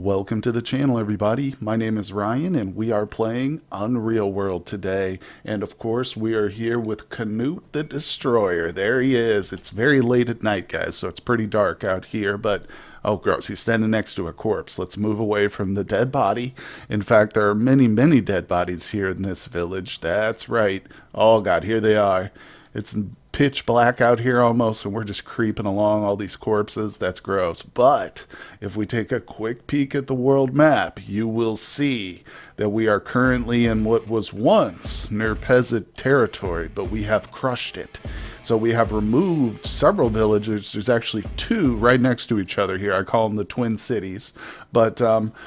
Welcome to the channel, everybody. My name is Ryan, and we are playing Unreal World today. And of course, we are here with Canute the Destroyer. There he is. It's very late at night, guys, so it's pretty dark out here, but oh, gross. He's standing next to a corpse. Let's move away from the dead body. In fact, there are many, many dead bodies here in this village. That's right. Oh, God, here they are. It's pitch black out here almost, and we're just creeping along all these corpses. That's gross. But if we take a quick peek at the world map, you will see that we are currently in what was once Njerpez territory, but we have crushed it. So we have removed several villages. There's actually two right next to each other here. I call them the Twin Cities. But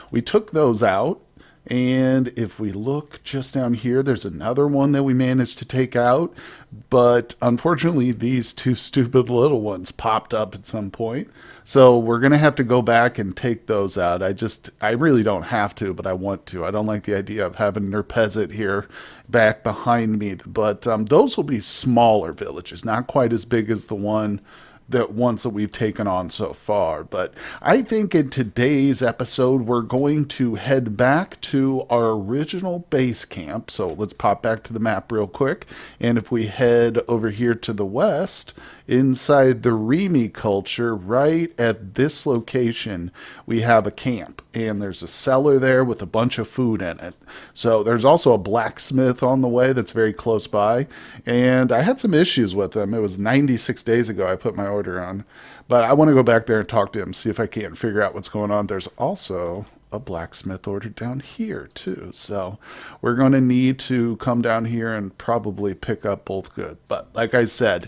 we took those out. And if we look just down here, there's another one that we managed to take out. But unfortunately, these two stupid little ones popped up at some point. So we're going to have to go back and take those out. I really don't have to, but I want to. I don't like the idea of having Njerpez here back behind me. But those will be smaller villages, not quite as big as the ones that we've taken on so far. But I think in today's episode, we're going to head back to our original base camp. So let's pop back to the map real quick. And if we head over here to the west, inside the Remi culture, right at this location, we have a camp. And there's a cellar there with a bunch of food in it. So there's also a blacksmith on the way that's very close by. And I had some issues with them. It was 96 days ago I put my order on. But I want to go back there and talk to him, see if I can't figure out what's going on. There's also a blacksmith ordered down here too. So we're going to need to come down here and probably pick up both goods. But like I said,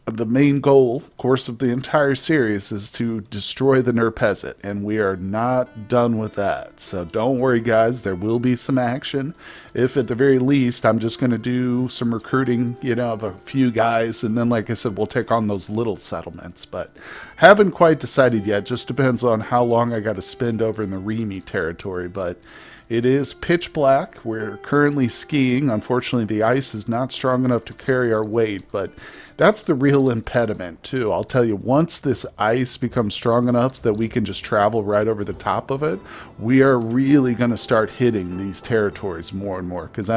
the main goal, of course, of the entire series is to destroy the Njerpez, and we are not done with that. So don't worry, guys. There will be some action. If at the very least, I'm just going to do some recruiting, of a few guys, and then, like I said, we'll take on those little settlements. But haven't quite decided yet. Just depends on how long I got to spend over in the Remi territory. But it is pitch black. We're currently skiing. Unfortunately, the ice is not strong enough to carry our weight, but that's the real impediment, too. I'll tell you, once this ice becomes strong enough that we can just travel right over the top of it, we are really going to start hitting these territories more and more, because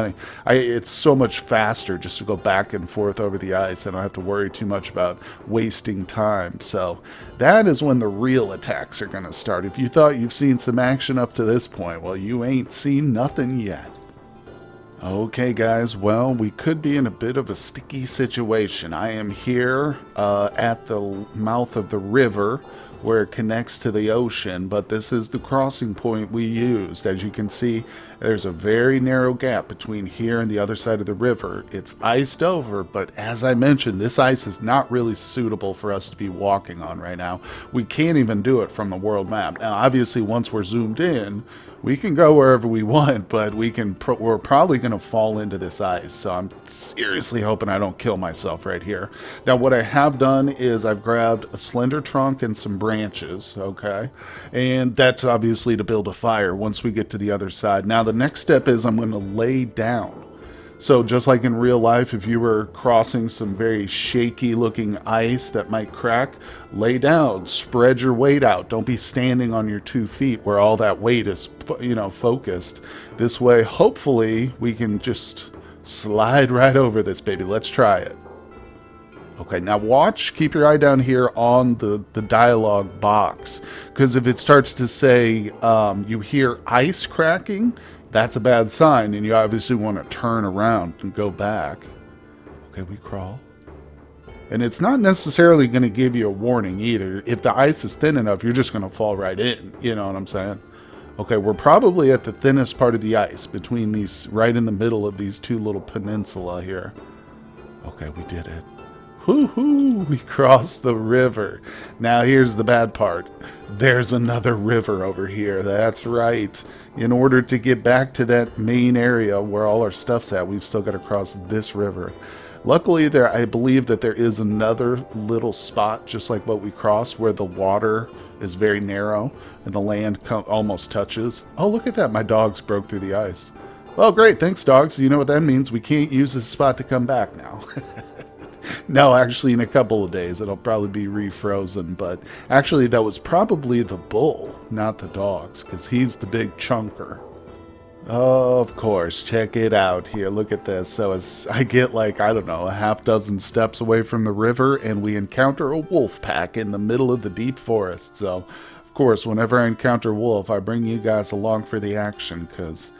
it's so much faster just to go back and forth over the ice. I don't have to worry too much about wasting time. So that is when the real attacks are going to start. If you thought you've seen some action up to this point, well, you ain't seen nothing yet. Okay, guys, well, we could be in a bit of a sticky situation. I am here at the mouth of the river where it connects to the ocean, but this is the crossing point we used. As you can see, there's a very narrow gap between here and the other side of the river. It's iced over, but as I mentioned, this ice is not really suitable for us to be walking on right now. We can't even do it from the world map. Now, obviously, once we're zoomed in, we can go wherever we want, but we're probably going to fall into this ice. So I'm seriously hoping I don't kill myself right here. Now, what I have done is I've grabbed a slender trunk and some branches, okay? And that's obviously to build a fire once we get to the other side. Now, the next step is I'm going to lay down. So just like in real life, if you were crossing some very shaky looking ice that might crack, lay down, spread your weight out. Don't be standing on your 2 feet where all that weight is, focused. This way, hopefully, we can just slide right over this baby. Let's try it. Okay, now watch, keep your eye down here on the dialogue box, because if it starts to say you hear ice cracking, that's a bad sign, and you obviously want to turn around and go back. Okay, we crawl. And it's not necessarily going to give you a warning either. If the ice is thin enough, you're just going to fall right in. You know what I'm saying? Okay, we're probably at the thinnest part of the ice between these, right in the middle of these two little peninsula here. Okay, we did it. Woohoo! We crossed the river. Now here's the bad part. There's another river over here. That's right. In order to get back to that main area where all our stuff's at, we've still got to cross this river. Luckily, I believe that there is another little spot, just like what we crossed, where the water is very narrow and the land almost touches. Oh, look at that. My dogs broke through the ice. Well, great. Thanks, dogs. You know what that means? We can't use this spot to come back now. No, actually, in a couple of days, it'll probably be refrozen. But actually, that was probably the bull, not the dogs, because he's the big chunker. Of course, check it out here. Look at this. So as I get like, I don't know, a half dozen steps away from the river, and we encounter a wolf pack in the middle of the deep forest. So, of course, whenever I encounter wolf, I bring you guys along for the action, because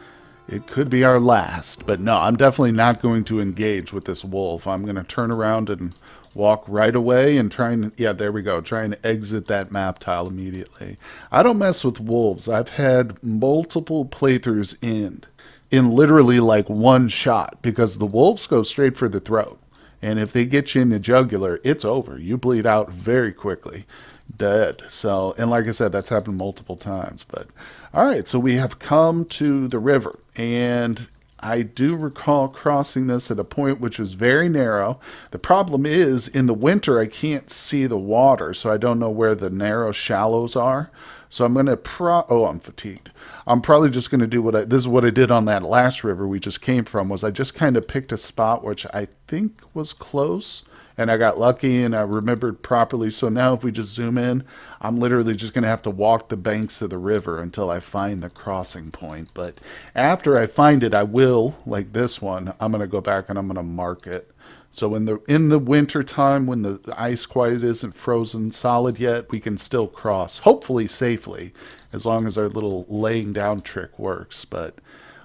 it could be our last. But no, I'm definitely not going to engage with this wolf. I'm going to turn around and walk right away and try and, yeah, there we go, try and exit that map tile immediately. I don't mess with wolves. I've had multiple playthroughs end in literally like one shot, because the wolves go straight for the throat. And if they get you in the jugular, it's over. You bleed out very quickly. Dead. So, and like I said, that's happened multiple times. But all right, so we have come to the river, and I do recall crossing this at a point which was very narrow. The problem is, in the winter, I can't see the water, so I don't know where the narrow shallows are. So I'm going to oh, I'm fatigued. I'm probably just going to do this is what I did on that last river we just came from, was I just kind of picked a spot which I think was close, and I got lucky and I remembered properly. So now if we just zoom in, I'm literally just going to have to walk the banks of the river until I find the crossing point. But after I find it, I will, like this one, I'm going to go back and I'm going to mark it. So in the winter time, when the ice quite isn't frozen solid yet, we can still cross, hopefully safely, as long as our little laying down trick works. But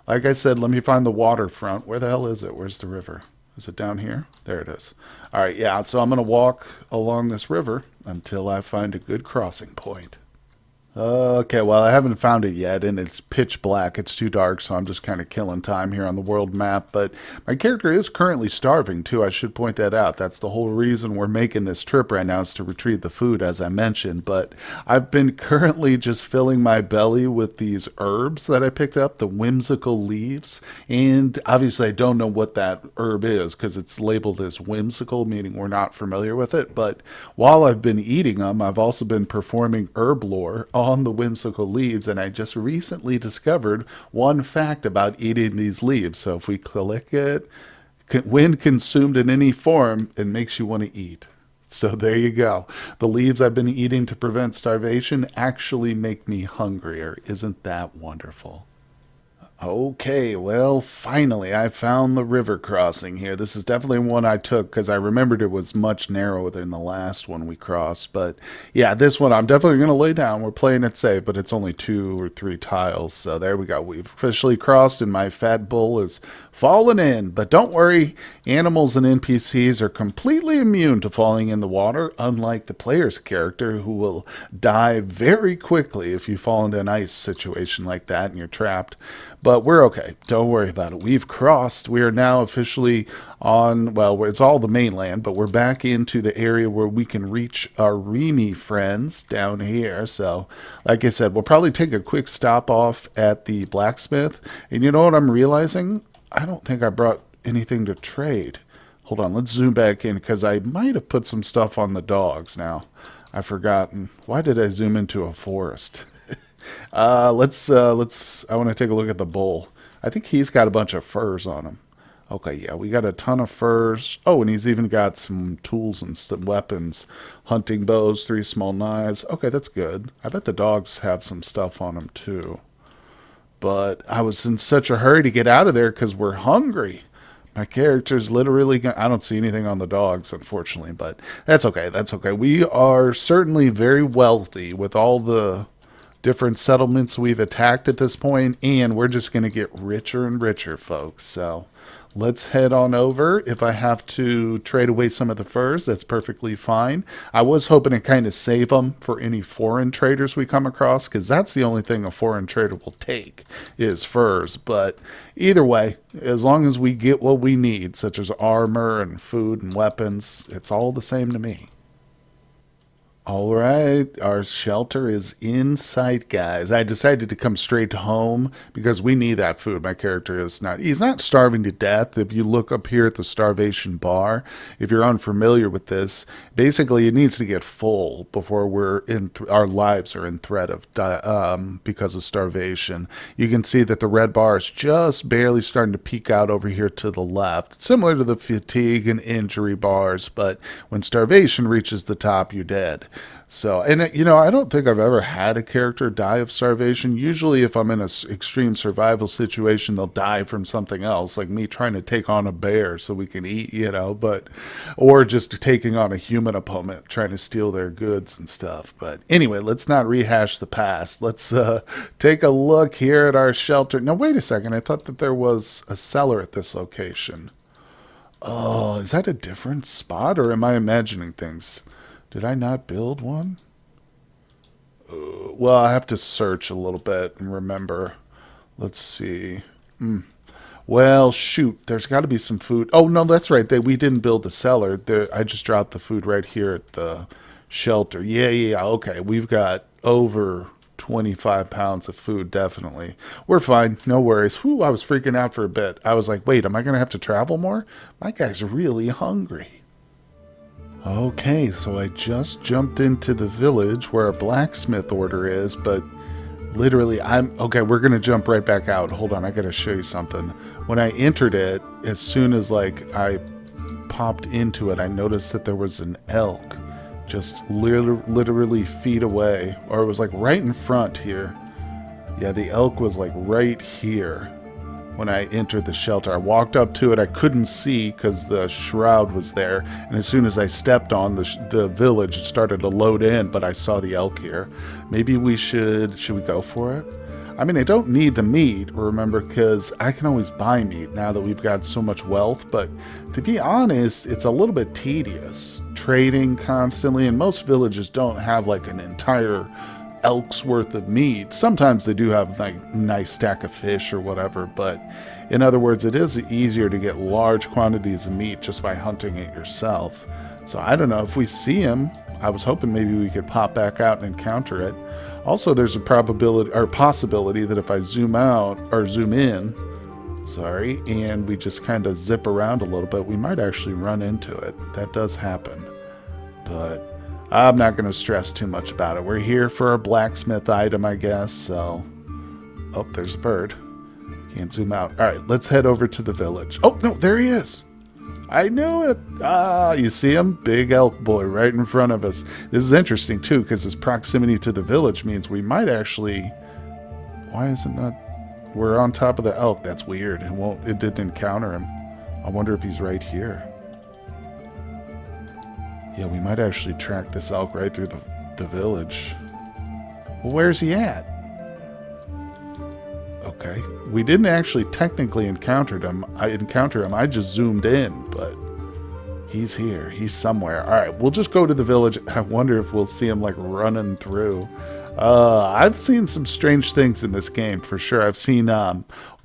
like I said, let me find the waterfront. Where the hell is it? Where's the river? Is it down here? There it is. All right, yeah, so I'm going to walk along this river until I find a good crossing point. Okay, well, I haven't found it yet, and it's pitch black. It's too dark, so I'm just kind of killing time here on the world map. But my character is currently starving, too. I should point that out. That's the whole reason we're making this trip right now, is to retrieve the food, as I mentioned. But I've been currently just filling my belly with these herbs that I picked up, the whimsical leaves. And obviously, I don't know what that herb is, because it's labeled as whimsical, meaning we're not familiar with it. But while I've been eating them, I've also been performing herb lore on the whimsical leaves, and I just recently discovered one fact about eating these leaves. So if we click it, when consumed in any form, it makes you want to eat. So there you go. The leaves I've been eating to prevent starvation actually make me hungrier. Isn't that wonderful? Okay, well, finally, I found the river crossing here. This is definitely one I took because I remembered it was much narrower than the last one we crossed. But yeah, this one I'm definitely going to lay down. We're playing it safe, but it's only 2 or 3 tiles. So there we go. We've officially crossed, and my fat bull is falling in. But don't worry, animals and NPCs are completely immune to falling in the water, unlike the player's character, who will die very quickly if you fall into an ice situation like that and you're trapped. But we're okay. Don't worry about it. We've crossed. We are now officially on, well, it's all the mainland, but we're back into the area where we can reach our Remy friends down here. So, like I said, we'll probably take a quick stop off at the blacksmith. And you know what I'm realizing? I don't think I brought anything to trade. Hold on, let's zoom back in, because I might have put some stuff on the dogs now. I've forgotten. Why did I zoom into a forest? I want to take a look at the bull. I think he's got a bunch of furs on him. Okay, yeah, we got a ton of furs. Oh, and he's even got some tools and some weapons. Hunting bows, 3 small knives. Okay, that's good. I bet the dogs have some stuff on them too. But I was in such a hurry to get out of there because we're hungry. My character's literally I don't see anything on the dogs, unfortunately, but that's okay. That's okay. We are certainly very wealthy with all the different settlements we've attacked at this point, and we're just going to get richer and richer, folks. So let's head on over. If I have to trade away some of the furs, that's perfectly fine. I was hoping to kind of save them for any foreign traders we come across, because that's the only thing a foreign trader will take is furs. But either way, as long as we get what we need, such as armor and food and weapons, it's all the same to me. All right, our shelter is in sight, guys. I decided to come straight home because we need that food. My character is not, he's not starving to death. If you look up here at the starvation bar, if you're unfamiliar with this, basically it needs to get full before our lives are in threat of because of starvation. You can see that the red bar is just barely starting to peek out over here to the left, similar to the fatigue and injury bars, but when starvation reaches the top, you're dead. So, and I don't think I've ever had a character die of starvation. Usually, if I'm in an extreme survival situation, they'll die from something else, like me trying to take on a bear so we can eat, or just taking on a human opponent, trying to steal their goods and stuff. But anyway, let's not rehash the past. Let's take a look here at our shelter. Now, wait a second. I thought that there was a cellar at this location. Oh, is that a different spot, or am I imagining things? Did I not build one? Well, I have to search a little bit and remember. Let's see. Well, shoot. There's got to be some food. Oh, no, that's right. We didn't build the cellar. I just dropped the food right here at the shelter. Yeah. Okay, we've got over 25 pounds of food, definitely. We're fine. No worries. Whew, I was freaking out for a bit. I was like, wait, am I going to have to travel more? My guy's really hungry. Okay, so I just jumped into the village where our blacksmith order is, but literally okay, we're going to jump right back out. Hold on, I got to show you something. When I entered it, as soon as I popped into it, I noticed that there was an elk just literally feet away, or it was like right in front here. Yeah, the elk was like right here. When I entered the shelter, I walked up to it. I couldn't see because the shroud was there. And as soon as I stepped on the village, it started to load in, but I saw the elk here. Maybe should we go for it? I mean, I don't need the meat, remember, because I can always buy meat now that we've got so much wealth. But to be honest, it's a little bit tedious trading constantly. And most villages don't have like an entire elk's worth of meat. Sometimes they do have like a nice stack of fish or whatever, but in other words, it is easier to get large quantities of meat just by hunting it yourself. So I don't know if we see him. I was hoping maybe we could pop back out and encounter it. Also, there's a possibility that if I zoom out or zoom in, and we just kind of zip around a little bit, we might actually run into it. That does happen, but I'm not going to stress too much about it. We're here for a blacksmith item, I guess, so... Oh, there's a bird. Can't zoom out. All right, let's head over to the village. Oh, no, there he is. I knew it. Ah, you see him? Big elk boy right in front of us. This is interesting, too, because his proximity to the village means we might actually... Why is it not... We're on top of the elk. That's weird. It didn't encounter him. I wonder if he's right here. Yeah, we might actually track this elk right through the village. Well, where's he at? Okay. We didn't actually technically encounter him. I just zoomed in, but he's here. He's somewhere. All right, we'll just go to the village. I wonder if we'll see him like running through. I've seen some strange things in this game for sure. I've seen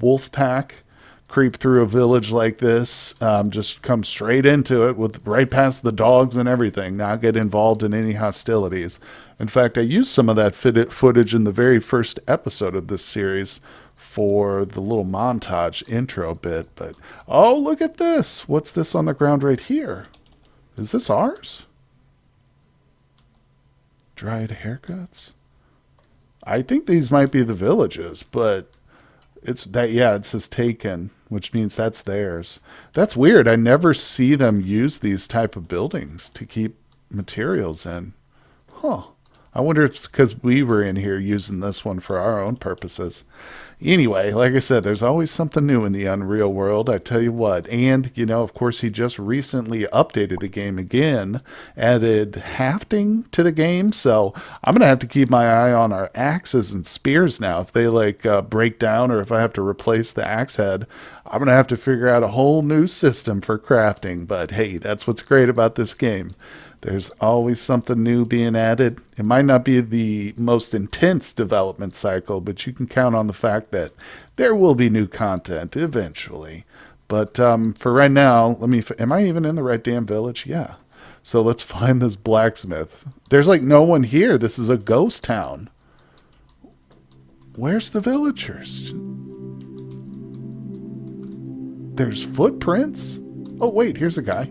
wolf pack creep through a village like this, just come straight into it with right past the dogs and everything, not get involved in any hostilities. In fact, I used some of that footage in the very first episode of this series for the little montage intro bit. But oh, look at this. What's this on the ground right here? Is this ours? Dried haircuts? I think these might be the villages, but it says taken, which means that's theirs. That's weird. I never see them use these type of buildings to keep materials in. Huh. I wonder if it's because we were in here using this one for our own purposes. Anyway, like I said, there's always something new in the Unreal world, I tell you what. And, of course, he just recently updated the game again, added hafting to the game. So I'm going to have to keep my eye on our axes and spears now. If they break down, or if I have to replace the axe head, I'm going to have to figure out a whole new system for crafting. But hey, that's what's great about this game. There's always something new being added. It might not be the most intense development cycle, but you can count on the fact that there will be new content eventually. But for right now, am I even in the right damn village? Yeah. So let's find this blacksmith. There's like no one here. This is a ghost town. Where's the villagers? There's footprints. Oh, wait, here's a guy.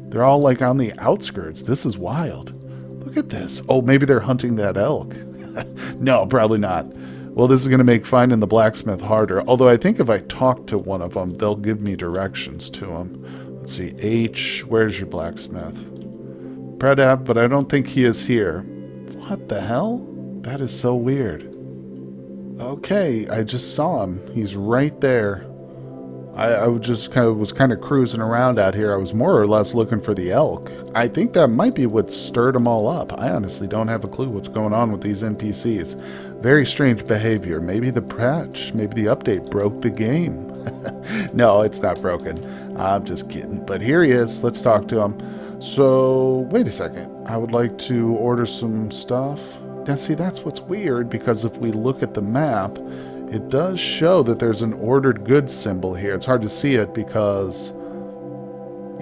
They're all like on the outskirts. This is wild. Look at this. Oh, maybe they're hunting that elk. No, probably not. Well, this is going to make finding the blacksmith harder. Although I think if I talk to one of them, they'll give me directions to him. Let's see. H, where's your blacksmith? Predav, but I don't think he is here. What the hell? That is so weird. Okay, I just saw him. He's right there. I just was kind of cruising around out here. I was more or less looking for the elk. I think that might be what stirred them all up. I honestly don't have a clue what's going on with these NPCs. Very strange behavior. Maybe the patch, maybe the update broke the game. No, it's not broken. I'm just kidding. But here he is. Let's talk to him. So, wait a second. I would like to order some stuff. Now, see, that's what's weird, because if we look at the map, it does show that there's an ordered goods symbol here. It's hard to see it because,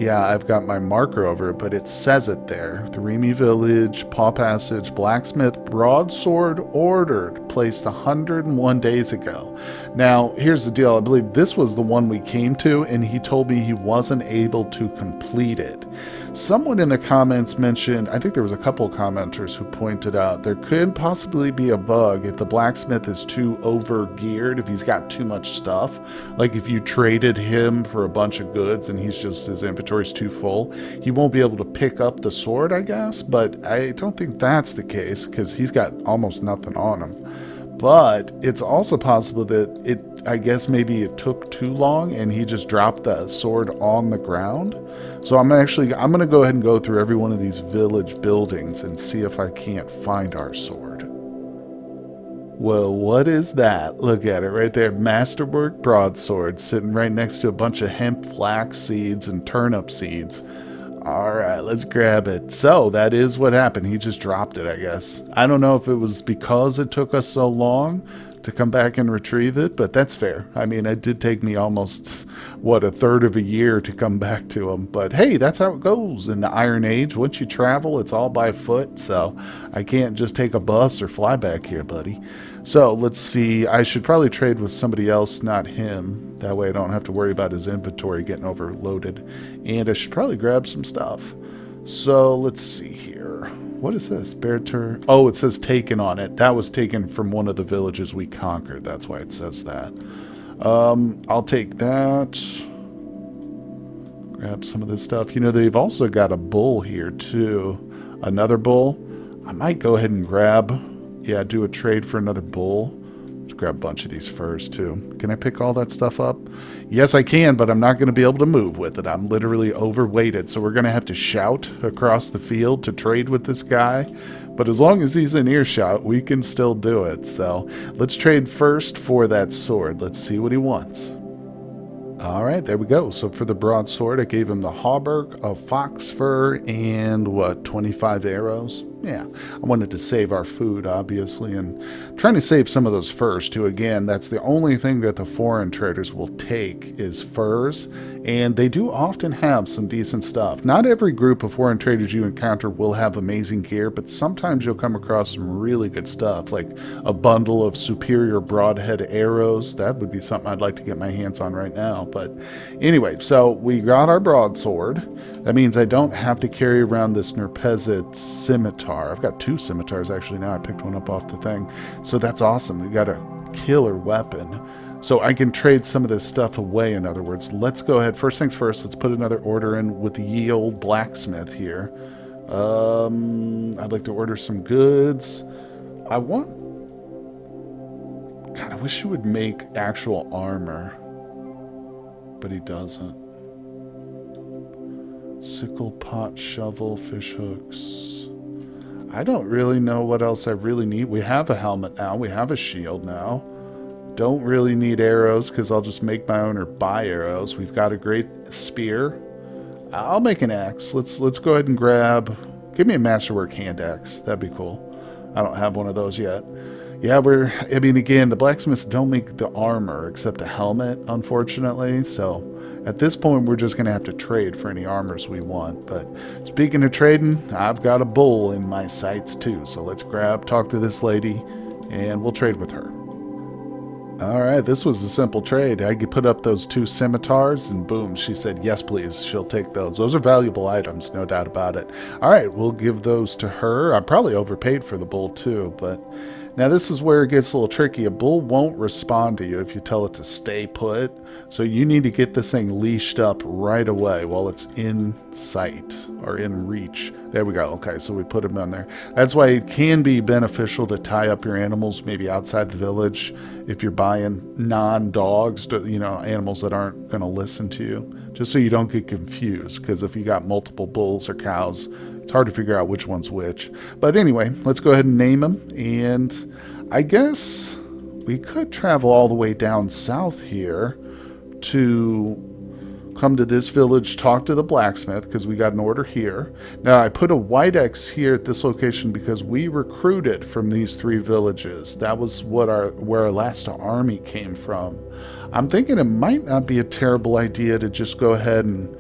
yeah, I've got my marker over it, but it says it there. The Remy Village, Paw Passage, Blacksmith, Broadsword ordered, placed 101 days ago. Now, here's the deal. I believe this was the one we came to, and he told me he wasn't able to complete it. Someone in the comments mentioned, I think there was a couple commenters who pointed out there could possibly be a bug if the blacksmith is too over-geared, if he's got too much stuff. Like if you traded him for a bunch of goods and he's just, his inventory's too full, he won't be able to pick up the sword, I guess. But I don't think that's the case, because he's got almost nothing on him. But it's also possible that I guess maybe it took too long and he just dropped the sword on the ground. So I'm going to go ahead and go through every one of these village buildings and see if I can't find our sword. Well, what is that? Look at it right there. Masterwork broadsword sitting right next to a bunch of hemp flax seeds and turnip seeds. All right, let's grab it. So that is what happened. He just dropped it, I guess. I don't know if it was because it took us so long to come back and retrieve it, but that's fair. I mean, it did take me almost, a third of a year to come back to him. But hey, that's how it goes in the Iron Age. Once you travel, it's all by foot, so I can't just take a bus or fly back here, buddy. So let's see. I should probably trade with somebody else, not him. That way I don't have to worry about his inventory getting overloaded. And I should probably grab some stuff. So let's see here. What is this? Beartur. Oh, it says taken on it. That was taken from one of the villages we conquered. That's why it says that. I'll take that. Grab some of this stuff. You know, they've also got a bull here too. Another bull. I might go ahead and do a trade for another bull. Let's grab a bunch of these furs too. Can I pick all that stuff up? Yes, I can, but I'm not going to be able to move with it. I'm literally overweighted, so we're going to have to shout across the field to trade with this guy. But as long as he's in earshot, we can still do it. So let's trade first for that sword. Let's see what he wants. All right, there we go. So for the broadsword, I gave him the hauberk of fox fur and 25 arrows. Yeah, I wanted to save our food, obviously, and trying to save some of those furs, too. Again, that's the only thing that the foreign traders will take is furs, and they do often have some decent stuff. Not every group of foreign traders you encounter will have amazing gear, but sometimes you'll come across some really good stuff, like a bundle of superior broadhead arrows. That would be something I'd like to get my hands on right now. But anyway, so we got our broadsword. That means I don't have to carry around this Njerpez scimitar. I've got 2 scimitars actually now. I picked one up off the thing. So that's awesome. We got a killer weapon. So I can trade some of this stuff away, in other words. Let's go ahead. First things first, let's put another order in with the ye old blacksmith here. I'd like to order some goods. I wish he would make actual armor. But he doesn't. Sickle, pot, shovel, fish hooks. I don't really know what else I really need. We have a helmet now. We have a shield now. Don't really need arrows because I'll just make my own or buy arrows. We've got a great spear. I'll make an axe. Let's go ahead and grab... Give me a masterwork hand axe. That'd be cool. I don't have one of those yet. Yeah, I mean, again, the blacksmiths don't make the armor except the helmet, unfortunately. So at this point, we're just going to have to trade for any armors we want. But speaking of trading, I've got a bull in my sights too. So let's talk to this lady, and we'll trade with her. All right, this was a simple trade. I could put up those 2 scimitars, and boom, she said, yes, please. She'll take those. Those are valuable items, no doubt about it. All right, we'll give those to her. I probably overpaid for the bull too, but now this is where it gets a little tricky. A bull won't respond to you if you tell it to stay put, so you need to get this thing leashed up right away while it's in sight or in reach. There we go. Okay, so we put him on there. That's why it can be beneficial to tie up your animals maybe outside the village if you're buying non-dogs, animals that aren't going to listen to you, just so you don't get confused, because if you got multiple bulls or cows, it's hard to figure out which one's which. But anyway, let's go ahead and name them, and I guess we could travel all the way down south here to come to this village, talk to the blacksmith, because we got an order here. Now, I put a white X here at this location because we recruited from these 3 villages. That was where our last army came from. I'm thinking it might not be a terrible idea to just go ahead and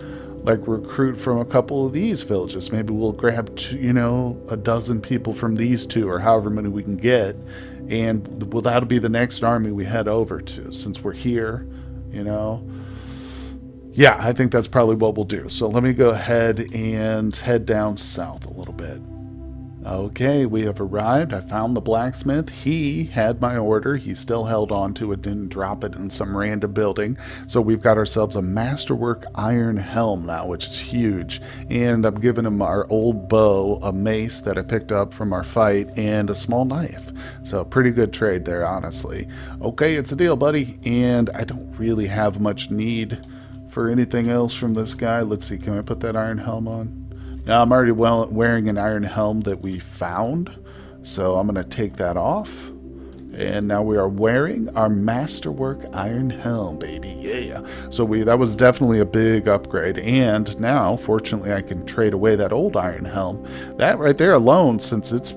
recruit from a couple of these villages. Maybe we'll grab a dozen people from these 2, or however many we can get, and that'll be the next army we head over to, since we're here. Yeah, I think that's probably what we'll do. So let me go ahead and head down south a little bit. Okay, we have arrived. I found the blacksmith. He had my order. He still held on to it, didn't drop it in some random building. So we've got ourselves a masterwork iron helm now, which is huge. And I'm giving him our old bow, a mace that I picked up from our fight, and a small knife. So pretty good trade there, honestly. Okay, it's a deal, buddy. And I don't really have much need for anything else from this guy. Let's see, can I put that iron helm on? Now I'm already wearing an iron helm that we found, so I'm going to take that off. And now we are wearing our Masterwork Iron Helm, baby. Yeah. So that was definitely a big upgrade. And now, fortunately, I can trade away that old Iron Helm. That right there alone, since it's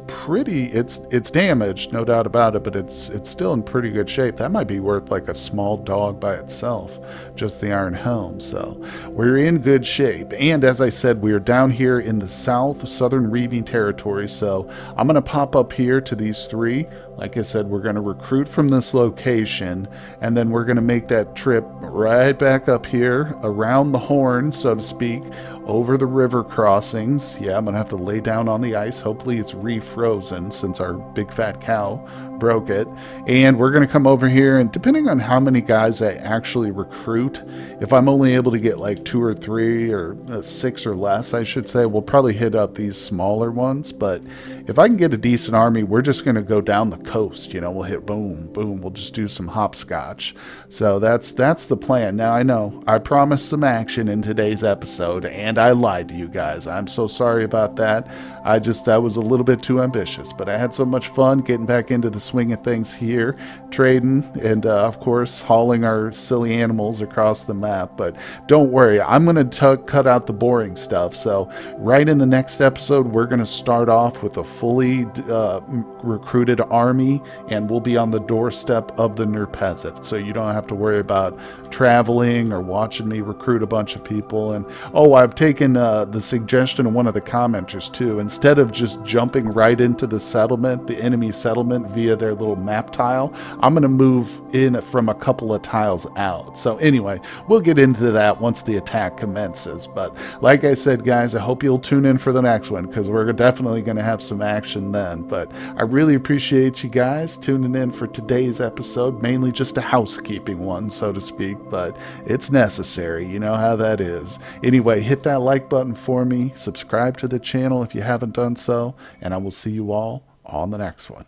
damaged, no doubt about it, but it's still in pretty good shape. That might be worth like a small dog by itself, just the Iron Helm. So we're in good shape. And as I said, we are down here in the southern Reaving territory. So I'm going to pop up here to these 3. Like I said, we're going to recruit from this location, and then we're going to make that trip right back up here around the horn, so to speak, over the river crossings. Yeah, I'm going to have to lay down on the ice. Hopefully it's refrozen since our big fat cow broke it. And we're going to come over here, and depending on how many guys I actually recruit, if I'm only able to get like 2 or 3 or 6 or less, I should say, we'll probably hit up these smaller ones. But if I can get a decent army, we're just going to go down the coast. We'll hit boom, boom. We'll just do some hopscotch. So that's the plan. Now, I know I promised some action in today's episode, and I lied to you guys. I'm so sorry about that. I was a little bit too ambitious, but I had so much fun getting back into the swing of things here, trading, and of course, hauling our silly animals across the map. But don't worry, I'm going to cut out the boring stuff. So right in the next episode, we're going to start off with a fully recruited army, and we'll be on the doorstep of the Njerpez. So you don't have to worry about traveling or watching me recruit a bunch of people. And I've taken the suggestion of one of the commenters too. Instead of just jumping right into the enemy settlement via their little map tile, I'm going to move in from a couple of tiles out. So anyway, we'll get into that once the attack commences. But like I said, guys, I hope you'll tune in for the next one, because we're definitely going to have some action then. But I really appreciate you guys tuning in for today's episode, mainly just a housekeeping one, so to speak, but it's necessary. You know how that is. Anyway, hit that like button for me, subscribe to the channel if you haven't done so, and I will see you all on the next one.